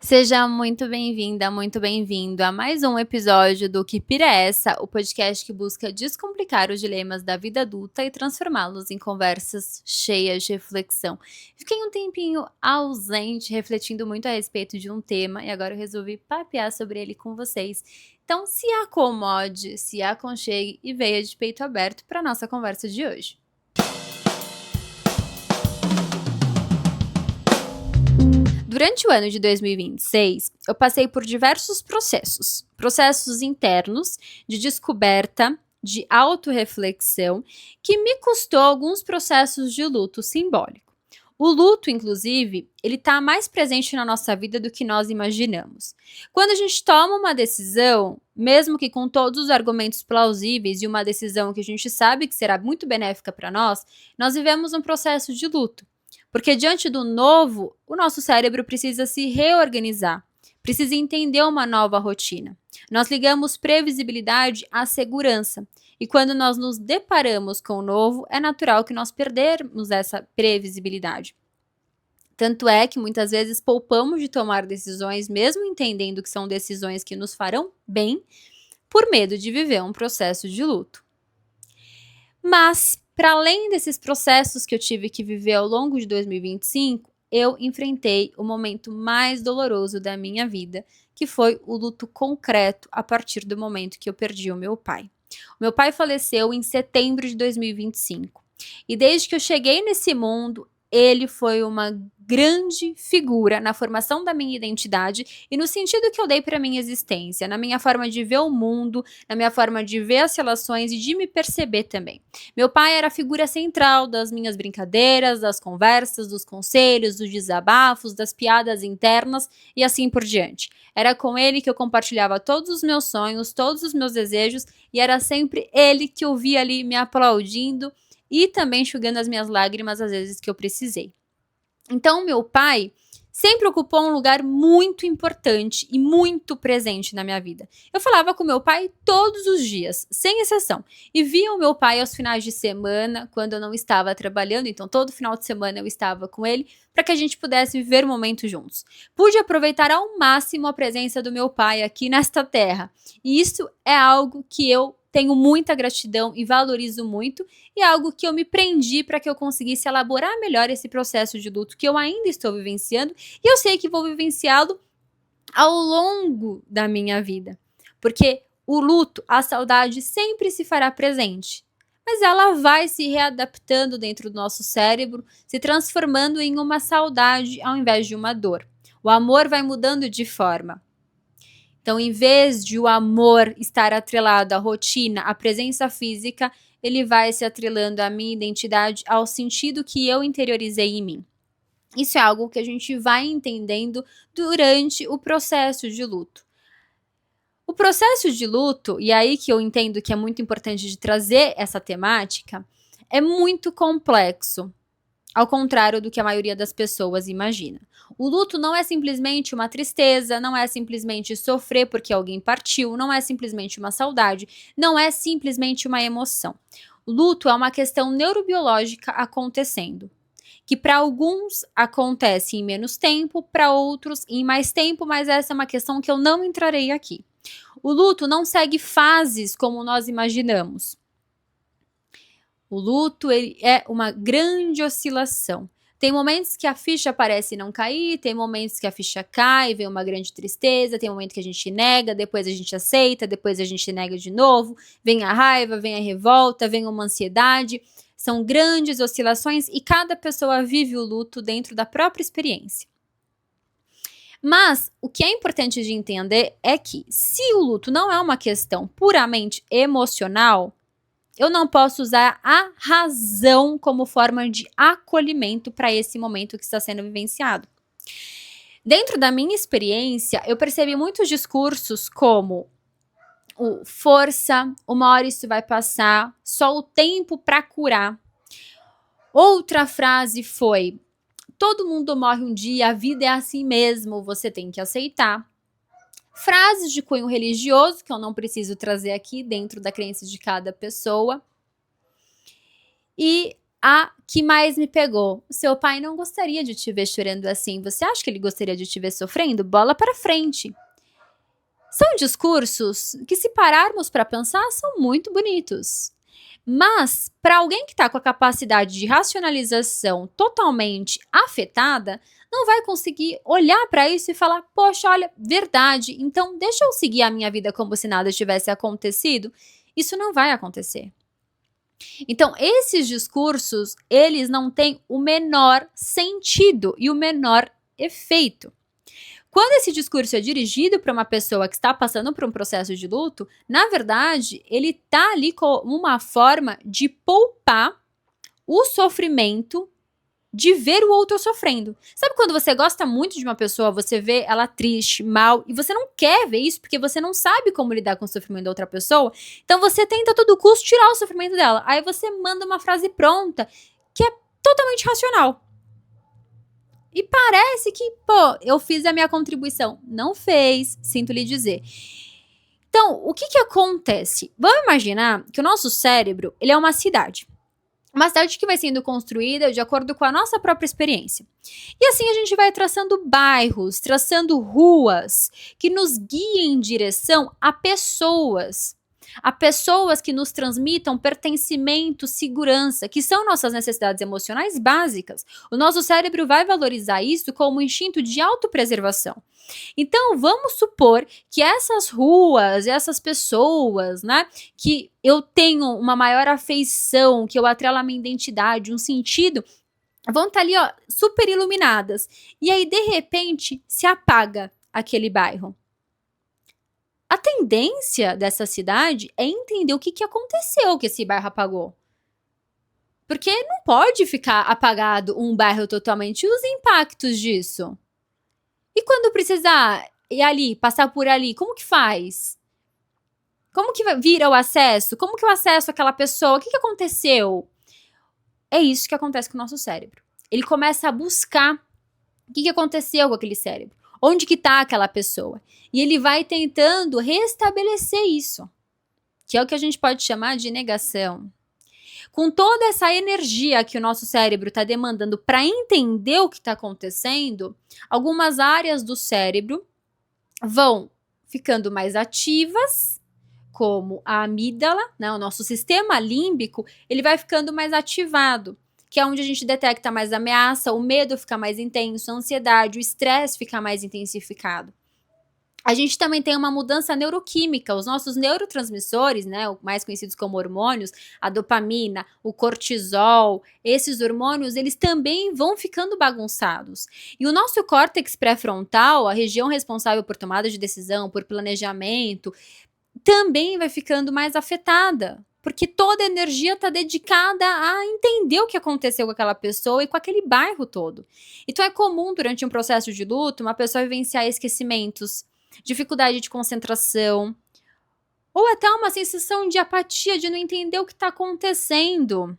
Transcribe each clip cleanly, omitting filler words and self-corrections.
Seja muito bem-vindo a mais um episódio do Que Pira é Essa, o podcast que busca descomplicar os dilemas da vida adulta e transformá-los em conversas cheias de reflexão. Fiquei um tempinho ausente, refletindo muito a respeito de um tema e agora eu resolvi papear sobre ele com vocês. Então se acomode, se aconchegue e venha de peito aberto para a nossa conversa de hoje. Durante o ano de 2026, eu passei por diversos processos internos de descoberta, de autorreflexão, que me custou alguns processos de luto simbólico. O luto, inclusive, ele está mais presente na nossa vida do que nós imaginamos. Quando a gente toma uma decisão, mesmo que com todos os argumentos plausíveis e uma decisão que a gente sabe que será muito benéfica para nós vivemos um processo de luto. Porque diante do novo, o nosso cérebro precisa se reorganizar, precisa entender uma nova rotina. Nós ligamos previsibilidade à segurança. E quando nós nos deparamos com o novo, é natural que nós perdermos essa previsibilidade. Tanto é que muitas vezes poupamos de tomar decisões, mesmo entendendo que são decisões que nos farão bem, por medo de viver um processo de luto. Mas, para além desses processos que eu tive que viver ao longo de 2025, eu enfrentei o momento mais doloroso da minha vida, que foi o luto concreto a partir do momento que eu perdi o meu pai. O meu pai faleceu em setembro de 2025. E desde que eu cheguei nesse mundo, ele foi uma grande figura na formação da minha identidade e no sentido que eu dei para minha existência, na minha forma de ver o mundo, na minha forma de ver as relações e de me perceber também. Meu pai era a figura central das minhas brincadeiras, das conversas, dos conselhos, dos desabafos, das piadas internas e assim por diante. Era com ele que eu compartilhava todos os meus sonhos, todos os meus desejos e era sempre ele que eu via ali me aplaudindo e também enxugando as minhas lágrimas às vezes que eu precisei. Então, meu pai sempre ocupou um lugar muito importante e muito presente na minha vida. Eu falava com meu pai todos os dias, sem exceção. E via o meu pai aos finais de semana, quando eu não estava trabalhando. Então, todo final de semana eu estava com ele, para que a gente pudesse viver o momento juntos. Pude aproveitar ao máximo a presença do meu pai aqui nesta terra. E isso é algo que eu tenho muita gratidão e valorizo muito, e é algo que eu me prendi para que eu conseguisse elaborar melhor esse processo de luto que eu ainda estou vivenciando, e eu sei que vou vivenciá-lo ao longo da minha vida. Porque o luto, a saudade sempre se fará presente, mas ela vai se readaptando dentro do nosso cérebro, se transformando em uma saudade ao invés de uma dor. O amor vai mudando de forma. Então, em vez de o amor estar atrelado à rotina, à presença física, ele vai se atrelando à minha identidade, ao sentido que eu interiorizei em mim. Isso é algo que a gente vai entendendo durante o processo de luto. O processo de luto, e aí que eu entendo que é muito importante de trazer essa temática, é muito complexo. Ao contrário do que a maioria das pessoas imagina. O luto não é simplesmente uma tristeza, não é simplesmente sofrer porque alguém partiu, não é simplesmente uma saudade, não é simplesmente uma emoção. O luto é uma questão neurobiológica acontecendo, que para alguns acontece em menos tempo, para outros em mais tempo, mas essa é uma questão que eu não entrarei aqui. O luto não segue fases como nós imaginamos. O luto ele é uma grande oscilação. Tem momentos que a ficha parece não cair, tem momentos que a ficha cai, vem uma grande tristeza, tem momento que a gente nega, depois a gente aceita, depois a gente nega de novo, vem a raiva, vem a revolta, vem uma ansiedade. São grandes oscilações e cada pessoa vive o luto dentro da própria experiência. Mas o que é importante de entender é que se o luto não é uma questão puramente emocional, eu não posso usar a razão como forma de acolhimento para esse momento que está sendo vivenciado. Dentro da minha experiência, eu percebi muitos discursos como o força, uma hora isso vai passar, só o tempo para curar. Outra frase foi: todo mundo morre um dia, a vida é assim mesmo, você tem que aceitar. Frases de cunho religioso, que eu não preciso trazer aqui dentro da crença de cada pessoa. E a que mais me pegou. Seu pai não gostaria de te ver chorando assim. Você acha que ele gostaria de te ver sofrendo? Bola para frente. São discursos que, se pararmos para pensar, são muito bonitos. Mas, para alguém que está com a capacidade de racionalização totalmente afetada, não vai conseguir olhar para isso e falar: poxa, olha, verdade, então deixa eu seguir a minha vida como se nada tivesse acontecido. Isso não vai acontecer. Então, esses discursos, eles não têm o menor sentido e o menor efeito. Quando esse discurso é dirigido para uma pessoa que está passando por um processo de luto, na verdade, ele está ali com uma forma de poupar o sofrimento de ver o outro sofrendo. Sabe quando você gosta muito de uma pessoa, você vê ela triste, mal, e você não quer ver isso porque você não sabe como lidar com o sofrimento da outra pessoa? Então você tenta a todo custo tirar o sofrimento dela. Aí você manda uma frase pronta que é totalmente racional. E parece que, pô, eu fiz a minha contribuição. Não fez, sinto lhe dizer. Então, o que acontece? Vamos imaginar que o nosso cérebro, ele é uma cidade. Uma cidade que vai sendo construída de acordo com a nossa própria experiência. E assim a gente vai traçando bairros, traçando ruas que nos guiem em direção a pessoas que nos transmitam pertencimento, segurança, que são nossas necessidades emocionais básicas. O nosso cérebro vai valorizar isso como um instinto de autopreservação. Então, vamos supor que essas ruas, essas pessoas, né, que eu tenho uma maior afeição, que eu atrelo a minha identidade, um sentido, vão estar ali, ó, super iluminadas. E aí, de repente, se apaga aquele bairro. A tendência dessa cidade é entender o que aconteceu que esse bairro apagou. Porque não pode ficar apagado um bairro totalmente e os impactos disso. E quando precisar ir ali, passar por ali, como que faz? Como que vira o acesso? Como que eu acesso aquela pessoa? O que aconteceu? É isso que acontece com o nosso cérebro. Ele começa a buscar o que aconteceu com aquele cérebro. Onde que está aquela pessoa? E ele vai tentando restabelecer isso, que é o que a gente pode chamar de negação. Com toda essa energia que o nosso cérebro está demandando para entender o que está acontecendo, algumas áreas do cérebro vão ficando mais ativas, como a amígdala, né, o nosso sistema límbico, ele vai ficando mais ativado, que é onde a gente detecta mais ameaça, o medo fica mais intenso, a ansiedade, o estresse fica mais intensificado. A gente também tem uma mudança neuroquímica, os nossos neurotransmissores, né, mais conhecidos como hormônios, a dopamina, o cortisol, esses hormônios, eles também vão ficando bagunçados. E o nosso córtex pré-frontal, a região responsável por tomada de decisão, por planejamento, também vai ficando mais afetada, porque toda a energia está dedicada a entender o que aconteceu com aquela pessoa e com aquele bairro todo. Então é comum, durante um processo de luto, uma pessoa vivenciar esquecimentos, dificuldade de concentração, ou até uma sensação de apatia, de não entender o que está acontecendo.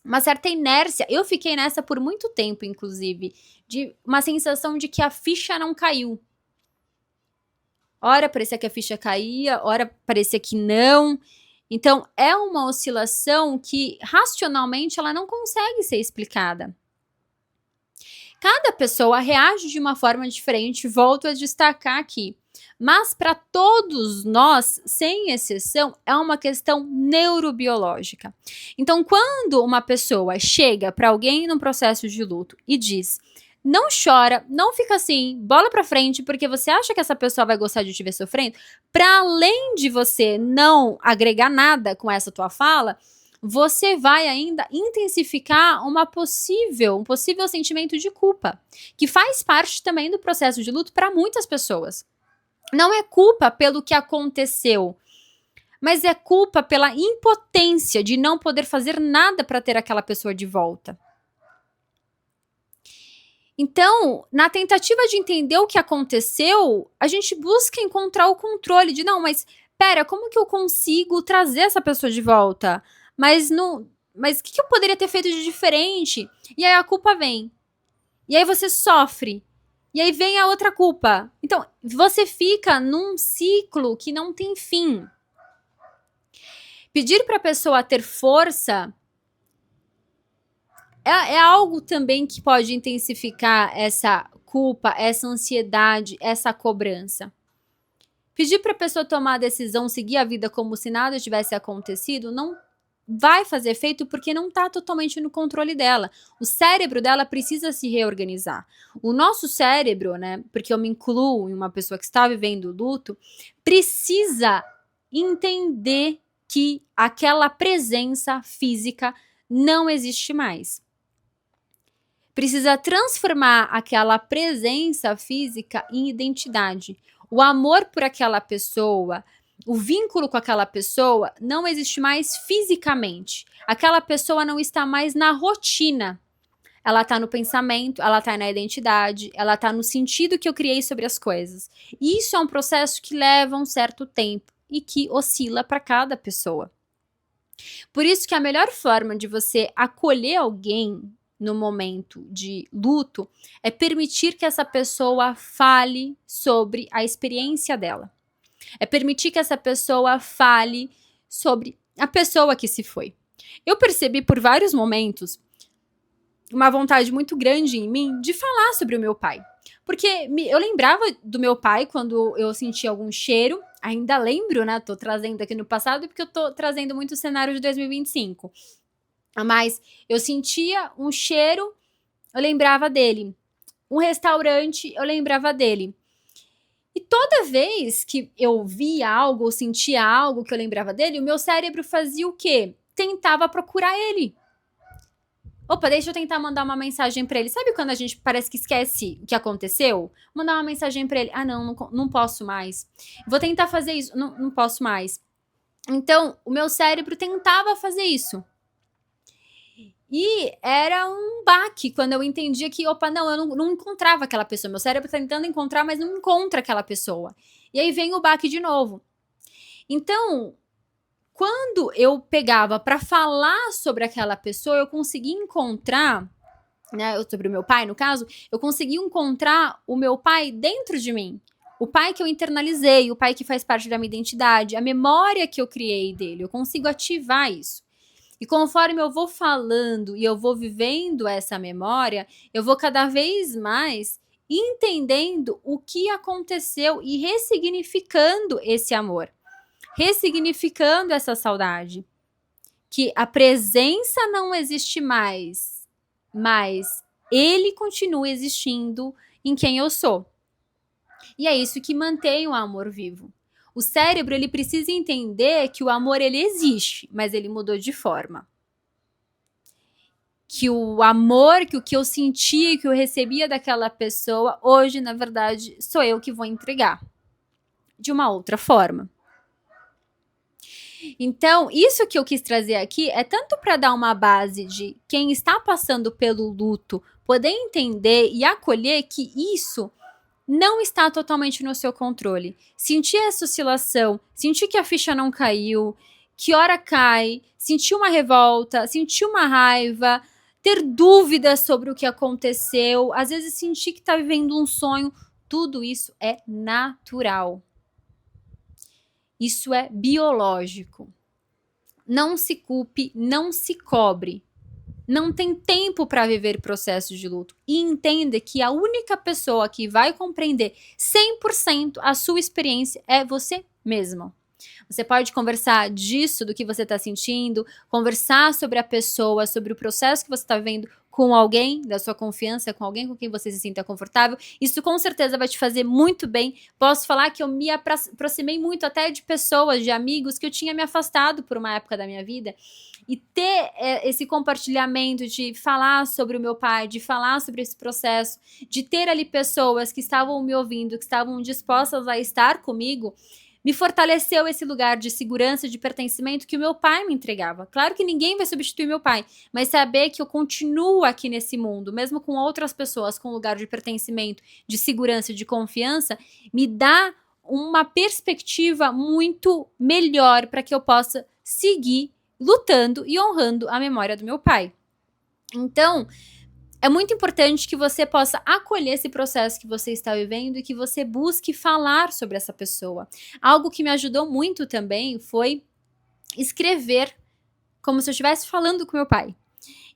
Uma certa inércia. Eu fiquei nessa por muito tempo, inclusive, de uma sensação de que a ficha não caiu. Ora parecia que a ficha caía, ora parecia que não. Então, é uma oscilação que, racionalmente, ela não consegue ser explicada. Cada pessoa reage de uma forma diferente, volto a destacar aqui. Mas para todos nós, sem exceção, é uma questão neurobiológica. Então, quando uma pessoa chega para alguém num processo de luto e diz: não chora, não fica assim, bola para frente, porque você acha que essa pessoa vai gostar de te ver sofrendo, para além de você não agregar nada com essa tua fala, você vai ainda intensificar um possível sentimento de culpa, que faz parte também do processo de luto para muitas pessoas. Não é culpa pelo que aconteceu, mas é culpa pela impotência de não poder fazer nada para ter aquela pessoa de volta. Então, na tentativa de entender o que aconteceu, a gente busca encontrar o controle de, não, mas pera, como que eu consigo trazer essa pessoa de volta? Mas o que eu poderia ter feito de diferente? E aí a culpa vem. E aí você sofre. E aí vem a outra culpa. Então, você fica num ciclo que não tem fim. Pedir para a pessoa ter força é algo também que pode intensificar essa culpa, essa ansiedade, essa cobrança. Pedir para a pessoa tomar a decisão, seguir a vida como se nada tivesse acontecido, não vai fazer efeito porque não está totalmente no controle dela. O cérebro dela precisa se reorganizar. O nosso cérebro, né, porque eu me incluo em uma pessoa que está vivendo luto, precisa entender que aquela presença física não existe mais. Precisa transformar aquela presença física em identidade. O amor por aquela pessoa, o vínculo com aquela pessoa não existe mais fisicamente. Aquela pessoa não está mais na rotina. Ela está no pensamento, ela está na identidade, ela está no sentido que eu criei sobre as coisas. E isso é um processo que leva um certo tempo e que oscila para cada pessoa. Por isso que a melhor forma de você acolher alguém no momento de luto é permitir que essa pessoa fale sobre a experiência dela. É permitir que essa pessoa fale sobre a pessoa que se foi. Eu percebi por vários momentos uma vontade muito grande em mim de falar sobre o meu pai. Porque eu lembrava do meu pai quando eu sentia algum cheiro. Ainda lembro, né? Tô trazendo aqui no passado porque eu tô trazendo muito o cenário de 2025. Mas eu sentia um cheiro, eu lembrava dele. Um restaurante, eu lembrava dele. E toda vez que eu via algo ou sentia algo que eu lembrava dele, o meu cérebro fazia o quê? Tentava procurar ele. Opa, deixa eu tentar mandar uma mensagem pra ele. Sabe quando a gente parece que esquece o que aconteceu? Mandar uma mensagem pra ele. Ah, não posso mais. Vou tentar fazer isso. Não posso mais. Então, o meu cérebro tentava fazer isso. E era um baque quando eu entendia que, opa, eu não encontrava aquela pessoa. Meu cérebro tá tentando encontrar, mas não encontra aquela pessoa. E aí vem o baque de novo. Então, quando eu pegava para falar sobre aquela pessoa, eu conseguia encontrar, né, sobre o meu pai, no caso, eu conseguia encontrar o meu pai dentro de mim. O pai que eu internalizei, o pai que faz parte da minha identidade, a memória que eu criei dele. Eu consigo ativar isso. E conforme eu vou falando e eu vou vivendo essa memória, eu vou cada vez mais entendendo o que aconteceu e ressignificando esse amor, ressignificando essa saudade. Que a presença não existe mais, mas ele continua existindo em quem eu sou. E é isso que mantém o amor vivo. O cérebro, ele precisa entender que o amor, ele existe, mas ele mudou de forma. Que o amor, que o que eu sentia, que eu recebia daquela pessoa, hoje, na verdade, sou eu que vou entregar. De uma outra forma. Então, isso que eu quis trazer aqui é tanto para dar uma base de quem está passando pelo luto poder entender e acolher que isso não está totalmente no seu controle. Sentir essa oscilação, sentir que a ficha não caiu, que hora cai, sentir uma revolta, sentir uma raiva, ter dúvidas sobre o que aconteceu, às vezes sentir que está vivendo um sonho, tudo isso é natural. Isso é biológico. Não se culpe, não se cobre. Não tem tempo para viver processos de luto. E entenda que a única pessoa que vai compreender 100% a sua experiência é você mesmo. Você pode conversar disso, do que você está sentindo, conversar sobre a pessoa, sobre o processo que você está vivendo com alguém da sua confiança, com alguém com quem você se sinta confortável. Isso com certeza vai te fazer muito bem. Posso falar que eu me aproximei muito até de pessoas, de amigos que eu tinha me afastado por uma época da minha vida. E ter esse compartilhamento de falar sobre o meu pai, de falar sobre esse processo, de ter ali pessoas que estavam me ouvindo, que estavam dispostas a estar comigo, me fortaleceu esse lugar de segurança, de pertencimento que o meu pai me entregava. Claro que ninguém vai substituir meu pai, mas saber que eu continuo aqui nesse mundo, mesmo com outras pessoas com lugar de pertencimento, de segurança, de confiança, me dá uma perspectiva muito melhor para que eu possa seguir lutando e honrando a memória do meu pai. Então, é muito importante que você possa acolher esse processo que você está vivendo e que você busque falar sobre essa pessoa. Algo que me ajudou muito também foi escrever como se eu estivesse falando com meu pai.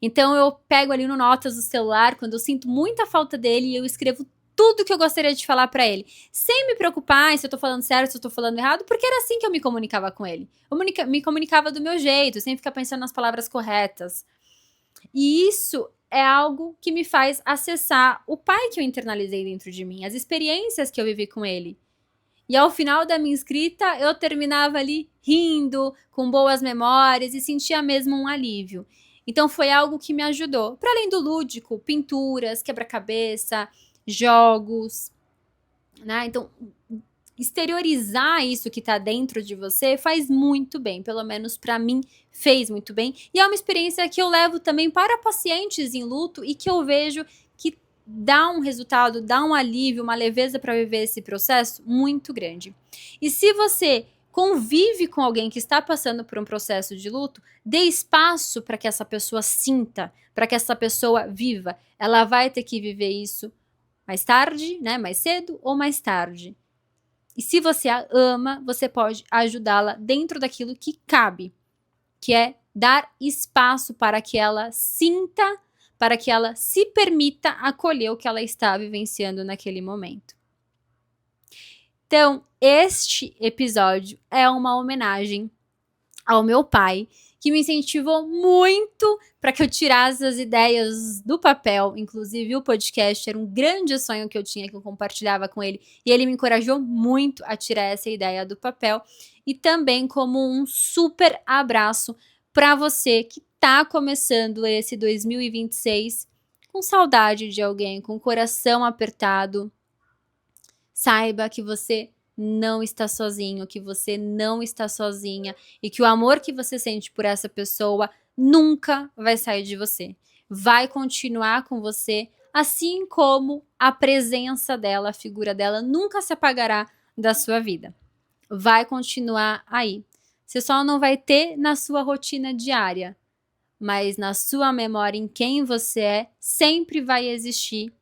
Então eu pego ali no notas do celular, quando eu sinto muita falta dele, e eu escrevo tudo que eu gostaria de falar pra ele, sem me preocupar se eu tô falando certo, se eu tô falando errado, porque era assim que eu me comunicava com ele. Eu me comunicava do meu jeito, sem ficar pensando nas palavras corretas. E isso é algo que me faz acessar o pai que eu internalizei dentro de mim, as experiências que eu vivi com ele. E ao final da minha escrita, eu terminava ali rindo, com boas memórias e sentia mesmo um alívio. Então foi algo que me ajudou. Para além do lúdico, pinturas, quebra-cabeça, jogos, né? Então, exteriorizar isso que tá dentro de você faz muito bem, pelo menos para mim fez muito bem. E é uma experiência que eu levo também para pacientes em luto e que eu vejo que dá um resultado, dá um alívio, uma leveza para viver esse processo muito grande. E se você convive com alguém que está passando por um processo de luto, dê espaço para que essa pessoa sinta, para que essa pessoa viva. Ela vai ter que viver isso mais tarde, né, mais cedo ou mais tarde. E se você a ama, você pode ajudá-la dentro daquilo que cabe, que é dar espaço para que ela sinta, para que ela se permita acolher o que ela está vivenciando naquele momento. Então, este episódio é uma homenagem ao meu pai, que me incentivou muito para que eu tirasse as ideias do papel. Inclusive, o podcast era um grande sonho que eu tinha, que eu compartilhava com ele. E ele me encorajou muito a tirar essa ideia do papel. E também como um super abraço para você que está começando esse 2026 com saudade de alguém, com o coração apertado. Saiba que você não está sozinho, que você não está sozinha e que o amor que você sente por essa pessoa nunca vai sair de você. Vai continuar com você, assim como a presença dela, a figura dela nunca se apagará da sua vida. Vai continuar aí. Você só não vai ter na sua rotina diária, mas na sua memória, em quem você é, sempre vai existir.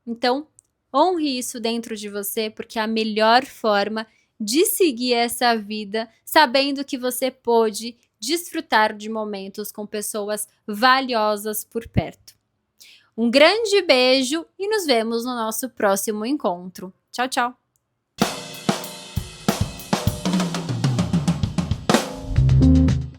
Então, honre isso dentro de você, porque é a melhor forma de seguir essa vida, sabendo que você pôde desfrutar de momentos com pessoas valiosas por perto. Um grande beijo e nos vemos no nosso próximo encontro. Tchau, tchau!